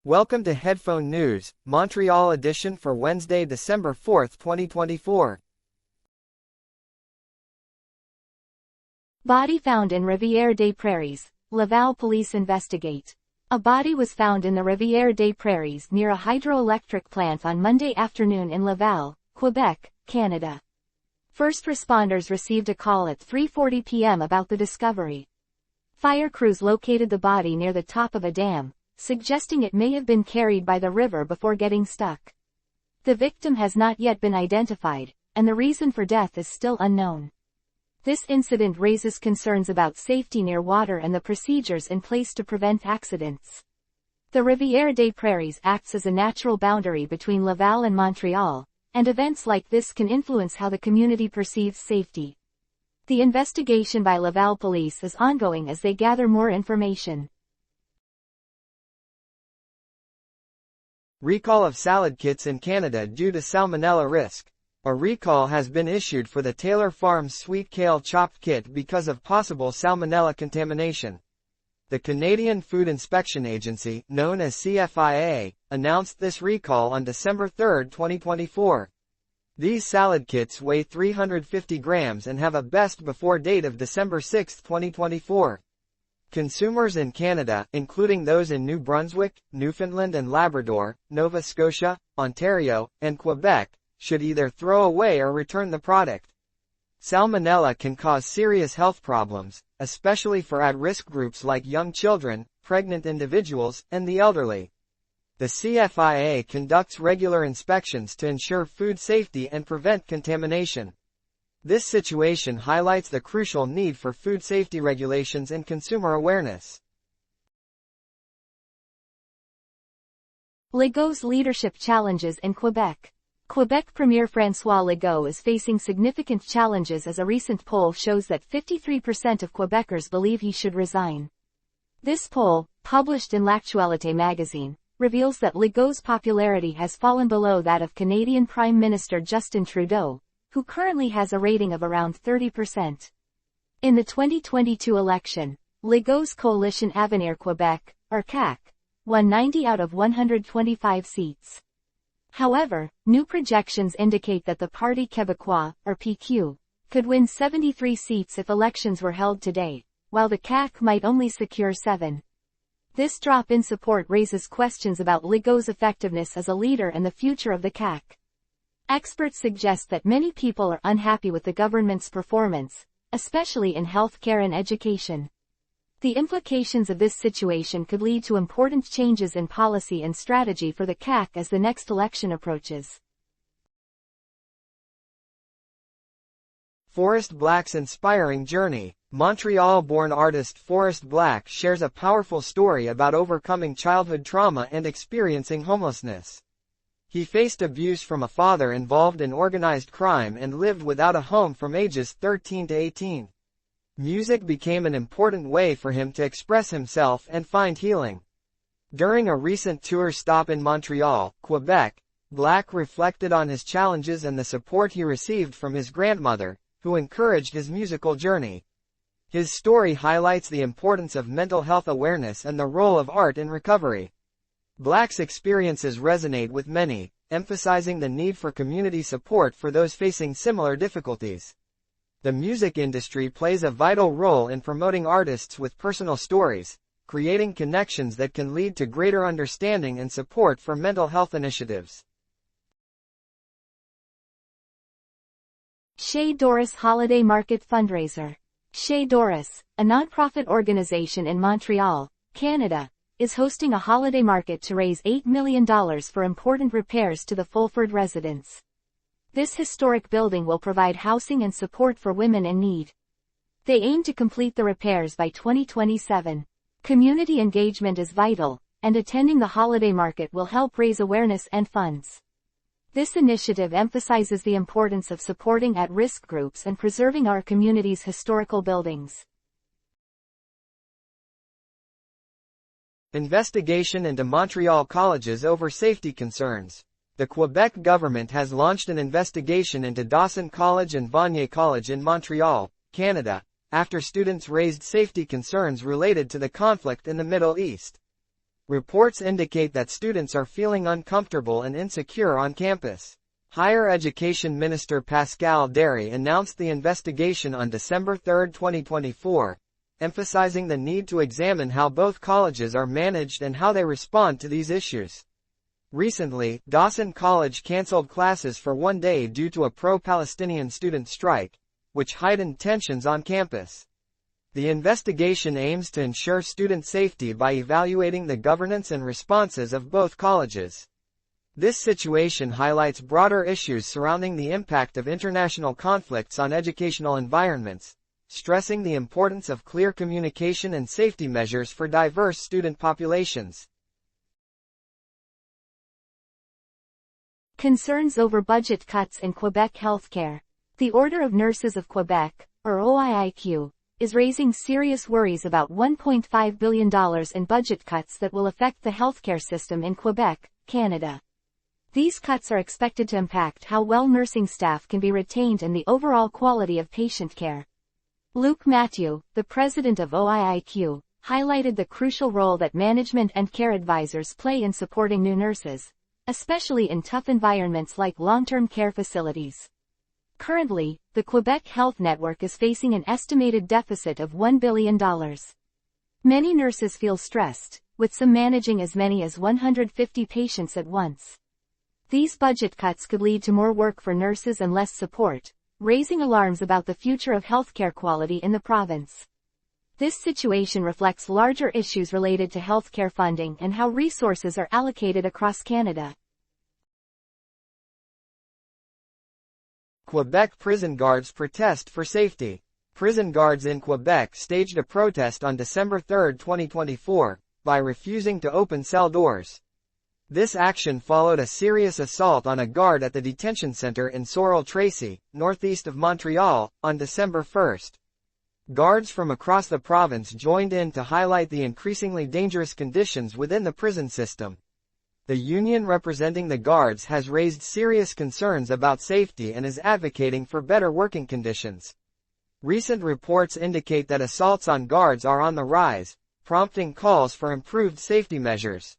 Welcome to Headphone News, Montreal edition for Wednesday, December 4, 2024. Body found in Rivière des Prairies, Laval police investigate. A body was found in the Rivière des Prairies near a hydroelectric plant on Monday afternoon in Laval, Quebec, Canada. First responders received a call at 3:40 p.m. about the discovery. Fire crews located the body near the top of a dam, suggesting it may have been carried by the river before getting stuck. The victim has not yet been identified, and the reason for death is still unknown. This incident raises concerns about safety near water and the procedures in place to prevent accidents. The Rivière des Prairies acts as a natural boundary between Laval and Montreal, and events like this can influence how the community perceives safety. The investigation by Laval police is ongoing as they gather more information. Recall of salad kits in Canada due to Salmonella risk. A recall has been issued for the Taylor Farms sweet kale chopped kit because of possible Salmonella contamination. The Canadian Food Inspection Agency, known as CFIA, announced this recall on December 3, 2024. These salad kits weigh 350 grams and have a best before date of December 6, 2024. Consumers in Canada, including those in New Brunswick, Newfoundland and Labrador, Nova Scotia, Ontario, and Quebec, should either throw away or return the product. Salmonella can cause serious health problems, especially for at-risk groups like young children, pregnant individuals, and the elderly. The CFIA conducts regular inspections to ensure food safety and prevent contamination. This situation highlights the crucial need for food safety regulations and consumer awareness. Legault's leadership challenges in Quebec. Quebec Premier François Legault is facing significant challenges as a recent poll shows that 53% of Quebecers believe he should resign. This poll, published in L'Actualité magazine, reveals that Legault's popularity has fallen below that of Canadian Prime Minister Justin Trudeau, who currently has a rating of around 30%. In the 2022 election, Legault's coalition Avenir Québec, or CAQ, won 90 out of 125 seats. However, new projections indicate that the Parti Québécois, or PQ, could win 73 seats if elections were held today, while the CAQ might only secure 7. This drop in support raises questions about Legault's effectiveness as a leader and the future of the CAQ. Experts suggest that many people are unhappy with the government's performance, especially in healthcare and education. The implications of this situation could lead to important changes in policy and strategy for the CAQ as the next election approaches. Forrest Black's inspiring journey. Montreal-born artist Forrest Blakk shares a powerful story about overcoming childhood trauma and experiencing homelessness. He faced abuse from a father involved in organized crime and lived without a home from ages 13 to 18. Music became an important way for him to express himself and find healing. During a recent tour stop in Montreal, Quebec, Blakk reflected on his challenges and the support he received from his grandmother, who encouraged his musical journey. His story highlights the importance of mental health awareness and the role of art in recovery. Black's experiences resonate with many, emphasizing the need for community support for those facing similar difficulties. The music industry plays a vital role in promoting artists with personal stories, creating connections that can lead to greater understanding and support for mental health initiatives. Chez Doris Holiday Market Fundraiser. Chez Doris, a nonprofit organization in Montreal, Canada, is hosting a holiday market to raise $8 million for important repairs to the Fulford residence. This historic building will provide housing and support for women in need. They aim to complete the repairs by 2027. Community engagement is vital, and attending the holiday market will help raise awareness and funds. This initiative emphasizes the importance of supporting at-risk groups and preserving our community's historical buildings. Investigation into Montreal colleges over safety concerns. The Quebec government has launched an investigation into Dawson College and Vanier College in Montreal, Canada, after students raised safety concerns related to the conflict in the Middle East. Reports indicate that students are feeling uncomfortable and insecure on campus. Higher Education Minister Pascal Derry announced the investigation on December 3, 2024, emphasizing the need to examine how both colleges are managed and how they respond to these issues. Recently, Dawson College canceled classes for one day due to a pro-Palestinian student strike, which heightened tensions on campus. The investigation aims to ensure student safety by evaluating the governance and responses of both colleges. This situation highlights broader issues surrounding the impact of international conflicts on educational environments, stressing the importance of clear communication and safety measures for diverse student populations. Concerns over budget cuts in Quebec healthcare. The Order of Nurses of Quebec, or OIIQ, is raising serious worries about $1.5 billion in budget cuts that will affect the healthcare system in Quebec, Canada. These cuts are expected to impact how well nursing staff can be retained and the overall quality of patient care. Luc Mathieu, the president of OIIQ, highlighted the crucial role that management and care advisors play in supporting new nurses, especially in tough environments like long-term care facilities. Currently, the Quebec Health Network is facing an estimated deficit of $1 billion. Many nurses feel stressed, with some managing as many as 150 patients at once. These budget cuts could lead to more work for nurses and less support, raising alarms about the future of healthcare quality in the province. This situation reflects larger issues related to healthcare funding and how resources are allocated across Canada. Quebec prison guards protest for safety. Prison guards in Quebec staged a protest on December 3, 2024, by refusing to open cell doors. This action followed a serious assault on a guard at the detention center in Sorel-Tracy, northeast of Montreal, on December 1. Guards from across the province joined in to highlight the increasingly dangerous conditions within the prison system. The union representing the guards has raised serious concerns about safety and is advocating for better working conditions. Recent reports indicate that assaults on guards are on the rise, prompting calls for improved safety measures.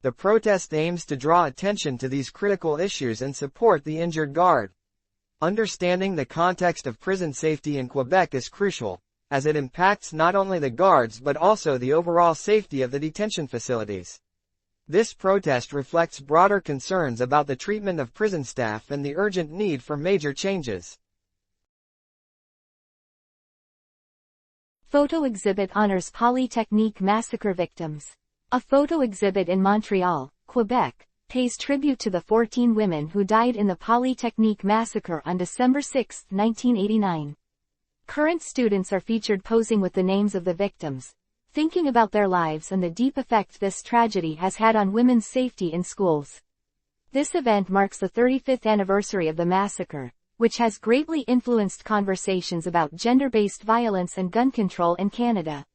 The protest aims to draw attention to these critical issues and support the injured guard. Understanding the context of prison safety in Quebec is crucial, as it impacts not only the guards but also the overall safety of the detention facilities. This protest reflects broader concerns about the treatment of prison staff and the urgent need for major changes. Photo exhibit honors Polytechnique massacre victims. A photo exhibit in Montreal, Quebec, pays tribute to the 14 women who died in the Polytechnique massacre on December 6, 1989. Current students are featured posing with the names of the victims, thinking about their lives and the deep effect this tragedy has had on women's safety in schools. This event marks the 35th anniversary of the massacre, which has greatly influenced conversations about gender-based violence and gun control in Canada.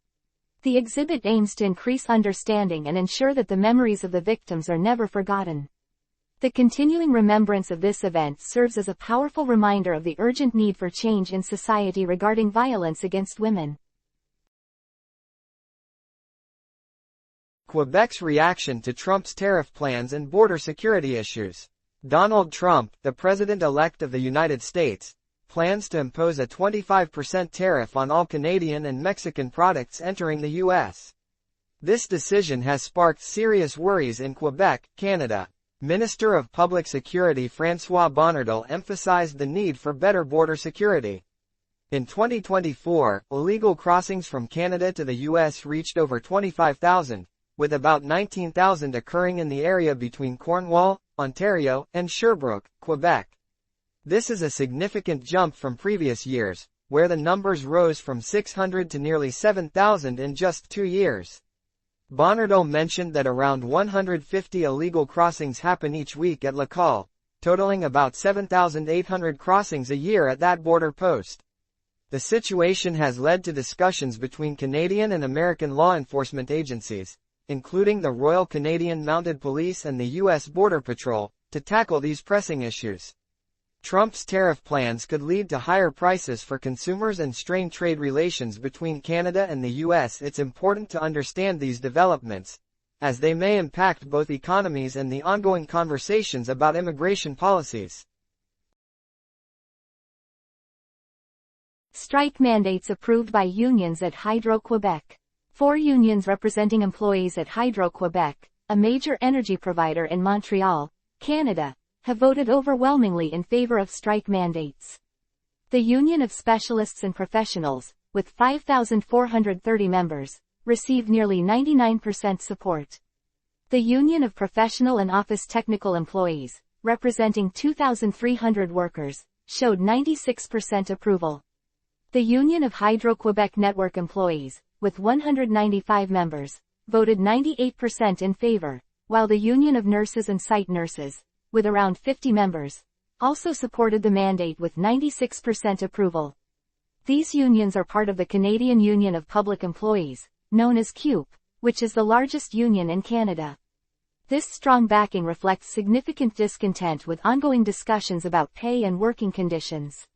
The exhibit aims to increase understanding and ensure that the memories of the victims are never forgotten. The continuing remembrance of this event serves as a powerful reminder of the urgent need for change in society regarding violence against women. Quebec's reaction to Trump's tariff plans and border security issues. Donald Trump, the president-elect of the United States, plans to impose a 25% tariff on all Canadian and Mexican products entering the U.S. This decision has sparked serious worries in Quebec, Canada. Minister of Public Security François Bonnardel emphasized the need for better border security. In 2024, illegal crossings from Canada to the U.S. reached over 25,000, with about 19,000 occurring in the area between Cornwall, Ontario, and Sherbrooke, Quebec. This is a significant jump from previous years, where the numbers rose from 600 to nearly 7,000 in just 2 years. Bonnardel mentioned that around 150 illegal crossings happen each week at Laval, totaling about 7,800 crossings a year at that border post. The situation has led to discussions between Canadian and American law enforcement agencies, including the Royal Canadian Mounted Police and the U.S. Border Patrol, to tackle these pressing issues. Trump's tariff plans could lead to higher prices for consumers and strain trade relations between Canada and the U.S. It's important to understand these developments, as they may impact both economies and the ongoing conversations about immigration policies. Strike mandates approved by unions at Hydro-Québec. 4 unions representing employees at Hydro-Québec, a major energy provider in Montreal, Canada, have voted overwhelmingly in favor of strike mandates. The Union of Specialists and Professionals, with 5,430 members, received nearly 99% support. The Union of Professional and Office Technical Employees, representing 2,300 workers, showed 96% approval. The Union of Hydro-Québec Network Employees, with 195 members, voted 98% in favor, while the Union of Nurses and Site Nurses, with around 50 members, also supported the mandate with 96% approval. These unions are part of the Canadian Union of Public Employees, known as CUPE, which is the largest union in Canada. This strong backing reflects significant discontent with ongoing discussions about pay and working conditions.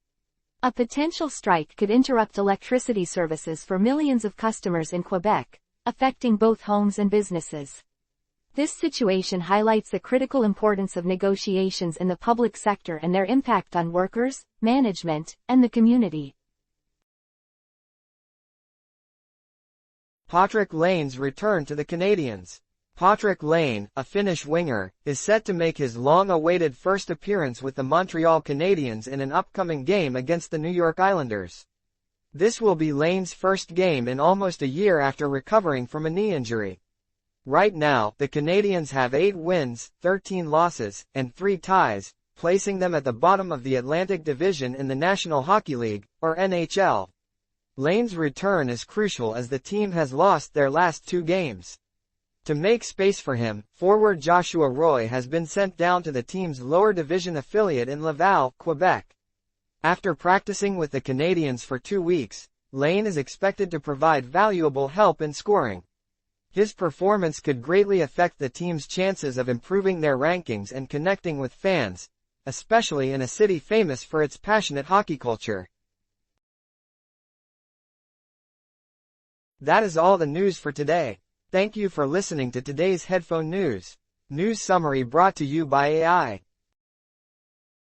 A potential strike could interrupt electricity services for millions of customers in Quebec, affecting both homes and businesses. This situation highlights the critical importance of negotiations in the public sector and their impact on workers, management, and the community. Patrik Laine's return to the Canadiens. Patrik Laine, a Finnish winger, is set to make his long-awaited first appearance with the Montreal Canadiens in an upcoming game against the New York Islanders. This will be Laine's first game in almost a year after recovering from a knee injury. Right now, the Canadiens have 8 wins, 13 losses, and 3 ties, placing them at the bottom of the Atlantic Division in the National Hockey League, or NHL. Laine's return is crucial as the team has lost their last 2 games. To make space for him, forward Joshua Roy has been sent down to the team's lower division affiliate in Laval, Quebec. After practicing with the Canadiens for 2 weeks, Laine is expected to provide valuable help in scoring. His performance could greatly affect the team's chances of improving their rankings and connecting with fans, especially in a city famous for its passionate hockey culture. That is all the news for today. Thank you for listening to today's Headphone News. News summary brought to you by AI.